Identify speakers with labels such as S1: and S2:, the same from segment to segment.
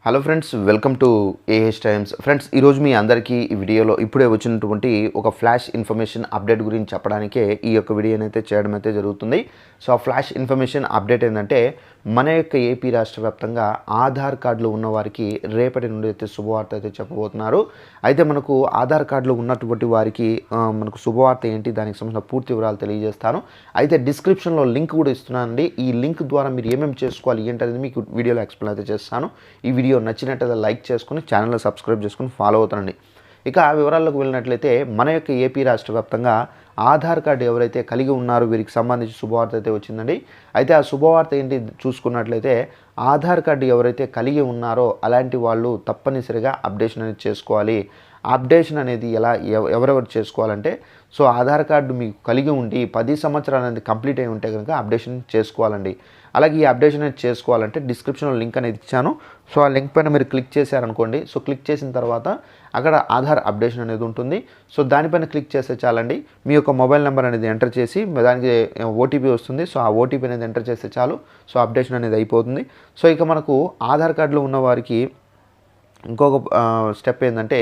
S1: Hello friends, welcome to AH times. Friends, ఈరోజు మీ అందరికీ ఈ వీడియోలో ఇప్పుడే వచ్చినటువంటి ఒక ఫ్లాష్ ఇన్ఫర్మేషన్ అప్డేట్ గురించి చెప్పడానికే ఈ యొక్క వీడియోని అయితే చేయడం అయితే జరుగుతుంది. సో ఆ ఫ్లాష్ ఇన్ఫర్మేషన్ అప్డేట్ ఏంటంటే, మన యొక్క ఏపీ రాష్ట్ర వ్యాప్తంగా ఆధార్ కార్డులు ఉన్నవారికి రేపటి నుండి అయితే శుభవార్త అయితే చెప్పబోతున్నారు. అయితే మనకు ఆధార్ కార్డులు ఉన్నటువంటి వారికి మనకు శుభవార్త ఏంటి, దానికి సంబంధించిన పూర్తి వివరాలు తెలియజేస్తాను. అయితే డిస్క్రిప్షన్లో లింక్ కూడా ఇస్తున్నానండి. ఈ లింక్ ద్వారా మీరు ఏమేమి చేసుకోవాలి ఏంటనేది మీకు వీడియోలో ఎక్స్ప్లెయిన్ అయితే చేస్తాను. ఈ వీడియో నచ్చినట్లయితే లైక్ చేసుకుని ఛానల్ని సబ్స్క్రైబ్ చేసుకుని ఫాలో అవుతానండి. ఇక ఆ వివరాల్లోకి వెళ్ళినట్లయితే, మన యొక్క ఏపీ రాష్ట్ర వ్యాప్తంగా ఆధార్ కార్డు ఎవరైతే కలిగి ఉన్నారో వీరికి సంబంధించి శుభవార్త అయితే వచ్చిందండి. అయితే ఆ శుభవార్త ఏంటి చూసుకున్నట్లయితే, ఆధార్ కార్డు ఎవరైతే కలిగి ఉన్నారో అలాంటి వాళ్ళు తప్పనిసరిగా అప్డేషన్ అనేది చేసుకోవాలి. అప్డేషన్ అనేది ఎవరెవరు చేసుకోవాలంటే, సో ఆధార్ కార్డు మీకు కలిగి ఉండి 10 సంవత్సరాలు అనేది కంప్లీట్ అయి ఉంటే కనుక అప్డేషన్ చేసుకోవాలండి. అలాగే ఈ అప్డేషన్ అనేది చేసుకోవాలంటే డిస్క్రిప్షన్లో లింక్ అనేది ఇచ్చాను. సో ఆ లింక్ పైన మీరు క్లిక్ చేశారనుకోండి. సో క్లిక్ చేసిన తర్వాత అక్కడ ఆధార్ అప్డేషన్ అనేది ఉంటుంది. సో దానిపైన క్లిక్ చేస్తే చాలండి. మీ యొక్క మొబైల్ నెంబర్ అనేది ఎంటర్ చేసి దానికి ఓటీపీ వస్తుంది. సో ఆ ఓటీపీ అనేది ఎంటర్ చేస్తే చాలు. సో అప్డేషన్ అనేది అయిపోతుంది. సో ఇక మనకు ఆధార్ కార్డులో ఉన్న వారికి ఇంకొక స్టెప్ ఏంటంటే,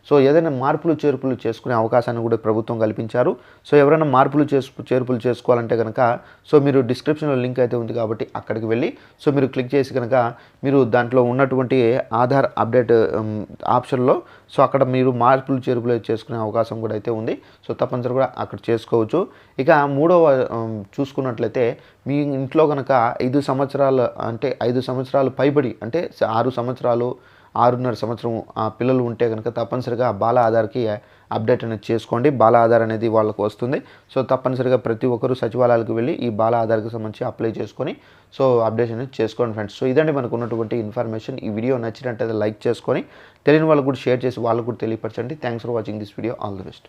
S1: సో ఏదైనా మార్పులు చేర్పులు చేసుకునే అవకాశాన్ని కూడా ప్రభుత్వం కల్పించారు. సో ఎవరైనా మార్పులు చేర్పులు చేసుకోవాలంటే కనుక, సో మీరు డిస్క్రిప్షన్లో లింక్ అయితే ఉంది కాబట్టి అక్కడికి వెళ్ళి సో మీరు క్లిక్ చేసి కనుక మీరు దాంట్లో ఉన్నటువంటి ఆధార్ అప్డేట్ ఆప్షన్లో సో అక్కడ మీరు మార్పులు చేర్పులు చేసుకునే అవకాశం కూడా అయితే ఉంది. సో తప్పనిసరిగా కూడా అక్కడ చేసుకోవచ్చు. ఇక మూడవ చూసుకున్నట్లయితే, మీ ఇంట్లో కనుక 5 సంవత్సరాలు అంటే 5 సంవత్సరాలు పైబడి అంటే 6 సంవత్సరాలు 6.5 సంవత్సరం పిల్లలు ఉంటే కనుక తప్పనిసరిగా బాల ఆధార్కి అప్డేట్ అనేది చేసుకోండి. బాల ఆధార్ అనేది వాళ్ళకు వస్తుంది. సో తప్పనిసరిగా ప్రతి ఒక్కరూ సచివాలయాలకు వెళ్ళి ఈ బాల ఆధార్కి సంబంధించి అప్లై చేసుకొని సో అప్డేట్ అనేది చేసుకోండి ఫ్రెండ్స్. సో ఇదండి మనకు ఉన్నటువంటి ఇన్ఫర్మేషన్. ఈ వీడియో నచ్చినట్టయితే లైక్ చేసుకొని తెలియని వాళ్ళకు కూడా షేర్ చేసి వాళ్ళకు కూడా తెలియపరచండి. Thanks for watching this video. All the best.